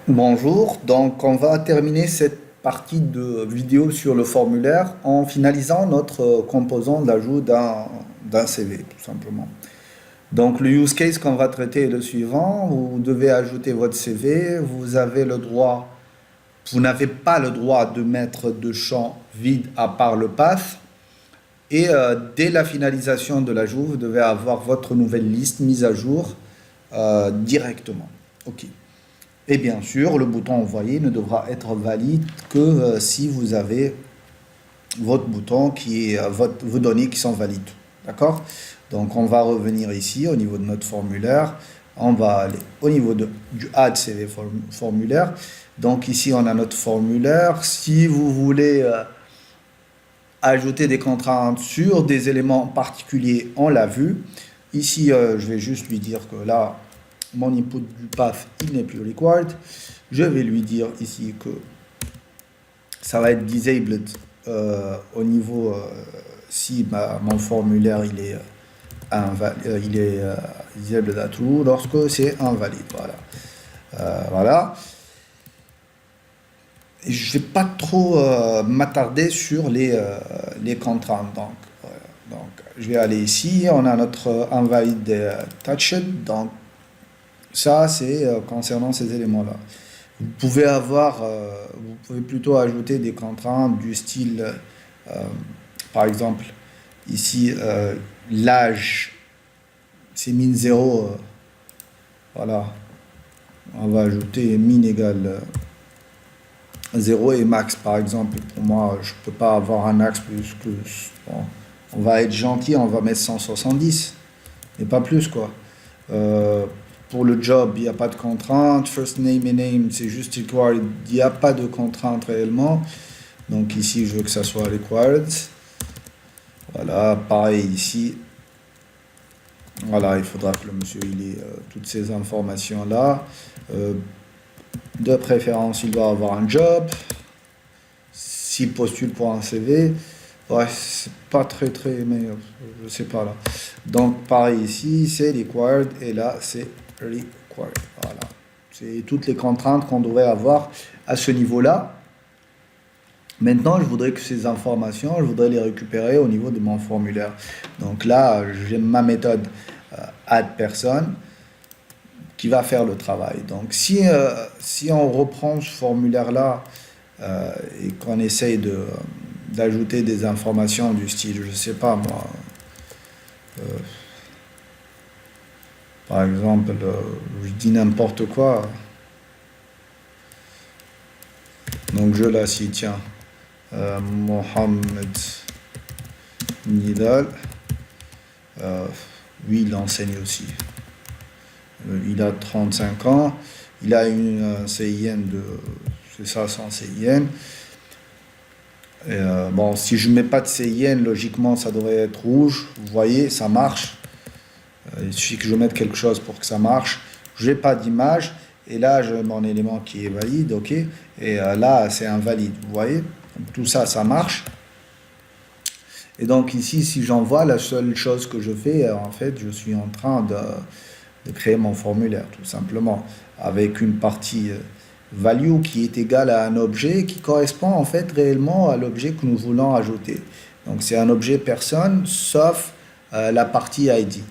Bonjour, donc on va terminer cette partie de vidéo sur le formulaire en finalisant notre composant d'ajout d'un CV, tout simplement. Donc le use case qu'on va traiter est le suivant, vous devez ajouter votre CV, vous n'avez pas le droit de mettre de champ vide à part le path, et dès la finalisation de l'ajout, vous devez avoir votre nouvelle liste mise à jour directement. OK. Et bien sûr, le bouton envoyer ne devra être valide que si vous avez votre bouton qui est vos données qui sont valides. D'accord? Donc on va revenir ici au niveau de notre formulaire. On va aller au niveau du Add CV formulaire. Donc ici on a notre formulaire. Si vous voulez ajouter des contraintes sur des éléments particuliers, on l'a vu. Ici, je vais juste lui dire que là, mon input du path, il n'est plus required. Je vais lui dire ici que ça va être disabled au niveau si mon formulaire il est, disabled à true lorsque c'est invalide. Voilà. Voilà. Je ne vais pas trop m'attarder sur les contraintes. Donc, je vais aller ici. On a notre invalid touched. Donc, ça, c'est concernant ces éléments-là. Vous pouvez plutôt ajouter des contraintes du style, par exemple, ici, l'âge, c'est min 0. Voilà. On va ajouter min égale 0 et max, par exemple. Pour moi, je ne peux pas avoir un axe plus que... Bon, on va être gentil, on va mettre 170, mais pas plus, quoi. Pour le job, il n'y a pas de contrainte. First name et name, c'est juste required. Il n'y a pas de contrainte réellement. Donc ici, je veux que ça soit required. Voilà, pareil ici. Voilà, il faudra que le monsieur il ait toutes ces informations-là. De préférence, il doit avoir un job. S'il postule pour un CV, ouais, c'est pas très, mais je sais pas là. Donc, pareil ici, c'est required et là, c'est required. Voilà. C'est toutes les contraintes qu'on devrait avoir à ce niveau-là. Maintenant, je voudrais que ces informations, je voudrais les récupérer au niveau de mon formulaire. Donc là, j'ai ma méthode add person qui va faire le travail. Donc si on reprend ce formulaire-là et qu'on essaye d'ajouter des informations du style, je sais pas moi, par exemple, je dis n'importe quoi. Donc je la cite, tiens, Mohamed Nidal, lui il enseigne aussi. Il a 35 ans, il a une CIN de, c'est ça son CIN. Bon, si je ne mets pas de CIN, logiquement ça devrait être rouge, vous voyez, ça marche. Il suffit que je mette quelque chose pour que ça marche. Je n'ai pas d'image, et là j'ai mon élément qui est valide, ok, et là c'est invalide, vous voyez. Donc, tout ça, ça marche. Et donc ici, si j'envoie, la seule chose que je fais, en fait, je suis en train de créer mon formulaire, tout simplement, avec une partie value qui est égale à un objet qui correspond en fait réellement à l'objet que nous voulons ajouter. Donc c'est un objet personne, sauf la partie ID.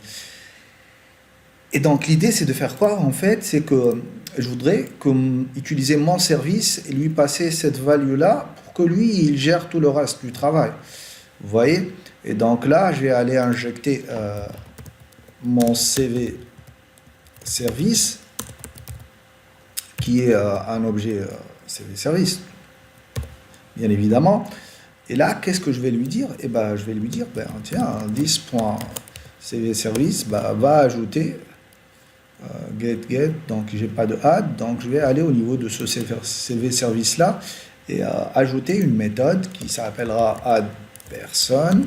Et donc l'idée c'est de faire quoi en fait? C'est que je voudrais utiliser mon service et lui passer cette value-là pour que lui, il gère tout le reste du travail. Vous voyez? Et donc là, je vais aller injecter mon CV service qui est un objet CV service, bien évidemment. Et là, qu'est-ce que je vais lui dire? Eh ben, je vais lui dire, ben, tiens, this.cv service va ajouter get, donc j'ai pas de add, donc je vais aller au niveau de ce CV service là et ajouter une méthode qui s'appellera add person,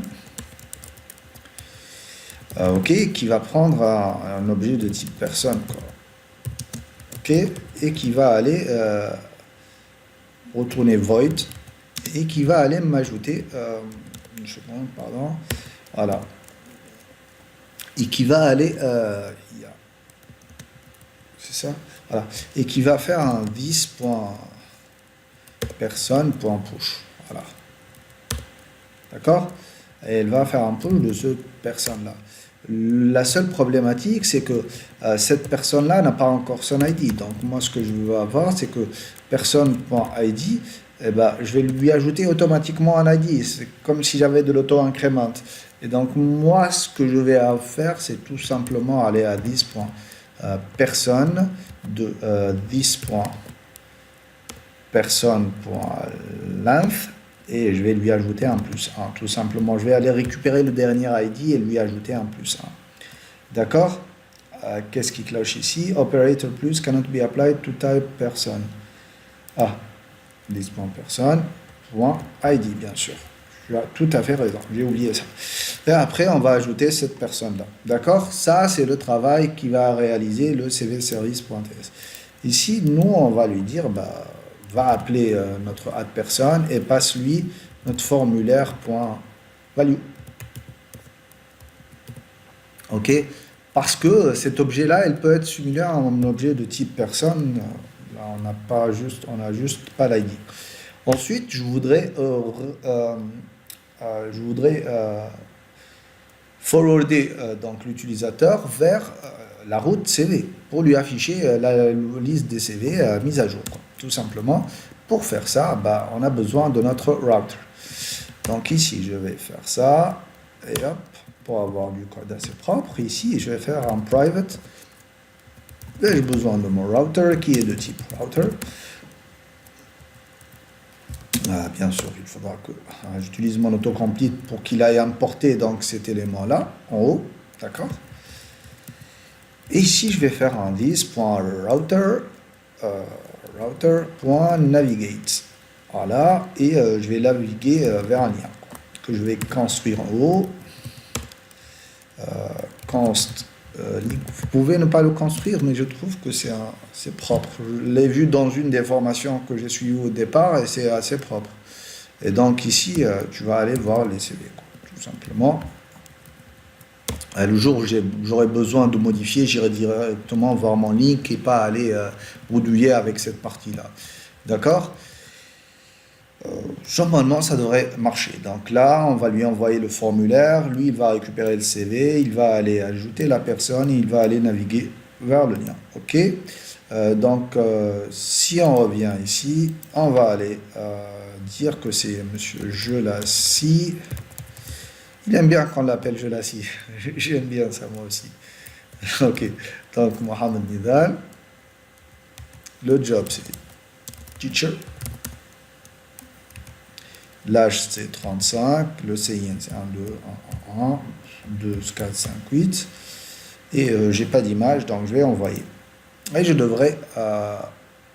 ok, qui va prendre un objet de type personne, quoi. Ok, et qui va aller retourner void et qui va aller m'ajouter une seconde, pardon, voilà, et qui va aller c'est ça? Voilà. Et qui va faire un this.person.push. Voilà. D'accord? Et elle va faire un push de cette personne-là. La seule problématique, c'est que cette personne-là n'a pas encore son ID. Donc, moi, ce que je veux avoir, c'est que personne.id, eh ben, je vais lui ajouter automatiquement un ID. C'est comme si j'avais de l'auto-incrément. Et donc, moi, ce que je vais faire, c'est tout simplement aller à this.person de this.person.length et je vais lui ajouter un plus 1. Tout simplement, je vais aller récupérer le dernier ID et lui ajouter un plus 1. D'accord? Qu'est-ce qui cloche ici? Operator plus cannot be applied to type person. Ah, this.person.id, bien sûr. Tu as tout à fait raison, j'ai oublié ça. Et après, on va ajouter cette personne-là. D'accord? Ça, c'est le travail qui va réaliser le cvservice.ts. Ici, nous, on va lui dire, bah, va appeler notre add personne et passe-lui notre formulaire.value. OK? Parce que cet objet-là, il peut être similaire à un objet de type personne. Là, on n'a juste pas l'ID. Ensuite, je voudrais forwarder donc l'utilisateur vers la route CV pour lui afficher la liste des CV mise à jour. Tout simplement, pour faire ça, bah, on a besoin de notre router. Donc ici, je vais faire ça et hop, pour avoir du code assez propre. Ici, je vais faire un private. J'ai besoin de mon router qui est de type router. Bien sûr, il faudra que j'utilise mon autocomplete pour qu'il aille importer donc cet élément-là en haut, d'accord? Et ici, je vais faire un this.router.navigate. Voilà, et je vais naviguer vers un lien que je vais construire en haut. Const link. Vous pouvez ne pas le construire, mais je trouve que c'est propre. Je l'ai vu dans une des formations que j'ai suivies au départ et c'est assez propre. Et donc ici, tu vas aller voir les CV, tout simplement. Le jour où j'aurai besoin de modifier, j'irai directement voir mon link et pas aller bredouiller avec cette partie-là. D'accord? Normalement, ça devrait marcher. Donc là, on va lui envoyer le formulaire. Lui, il va récupérer le CV. Il va aller ajouter la personne. Il va aller naviguer vers le lien. OK? Donc, si on revient ici, on va aller dire que c'est Monsieur Jelassi. Il aime bien qu'on l'appelle Jelassi. J'aime bien ça, moi aussi. OK. Donc, Mohamed Nidal. Le job, c'est teacher. L'âge, c'est 35. Le CIN, c'est 1, 2, 1, 1, 1, 2, 4, 5, 8. Et j'ai pas d'image, donc je vais envoyer. Et je devrais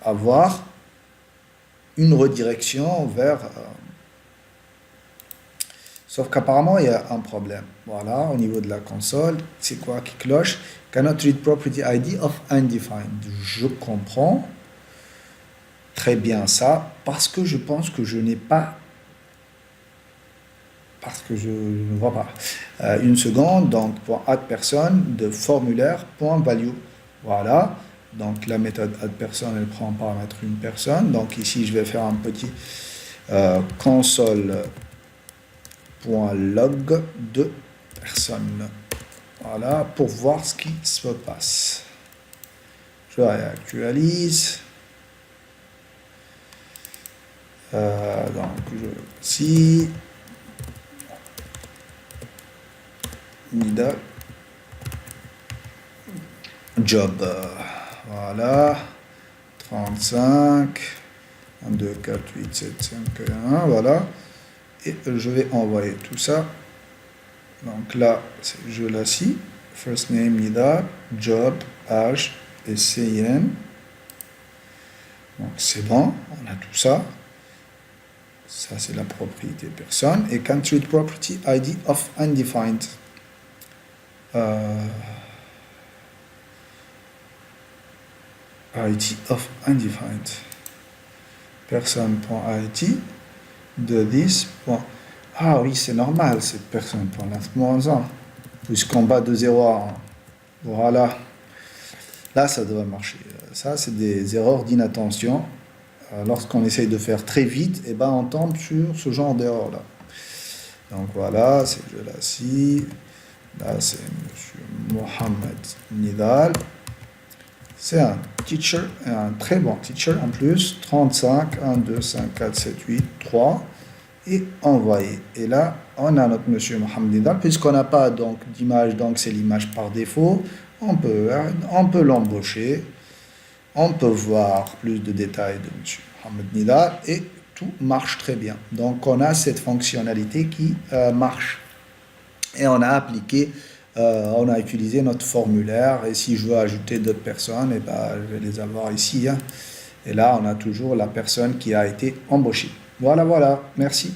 avoir une redirection vers... sauf qu'apparemment, il y a un problème. Voilà, au niveau de la console, c'est quoi qui cloche? Cannot read property ID of undefined. Je comprends très bien ça, parce que je pense que je n'ai pas... Parce que je ne vois pas. Une seconde, donc pour add personne de formulaire.value. Voilà. Donc la méthode add personne, elle prend en paramètre une personne. Donc ici, je vais faire un petit console.log de personne. Voilà, pour voir ce qui se passe. Je réactualise. Donc si Nida job, voilà, 35, 1, 2, 4, 8, 7, 5, 1, voilà, et je vais envoyer tout ça. Donc là, c'est Jelassi, first name Nida, job, âge et CIN. Donc c'est bon, on a tout ça. Ça, c'est la propriété personne. Et can't read property ID of undefined. ID of undefined. Personne.id de this. Ah oui, c'est normal, c'est personne.length-1, puisqu'on bat de 0 à 1. Voilà. Là, ça devrait marcher. Ça, c'est des erreurs d'inattention. Lorsqu'on essaye de faire très vite, eh ben, on tombe sur ce genre d'erreur-là. Donc voilà, c'est Jelassi. Là, c'est M. Mohamed Nidal. C'est un teacher, un très bon teacher en plus. 35, 1, 2, 5, 4, 7, 8, 3. Et envoyer. Et là, on a notre monsieur Mohamed Nidal. Puisqu'on n'a pas donc d'image, donc c'est l'image par défaut, on peut l'embaucher. On peut voir plus de détails de monsieur Mohamed Nidal et tout marche très bien. Donc on a cette fonctionnalité qui marche. Et on a appliqué, on a utilisé notre formulaire. Et si je veux ajouter d'autres personnes, eh ben, je vais les avoir ici, hein. Et là, on a toujours la personne qui a été embauchée. Voilà, voilà. Merci.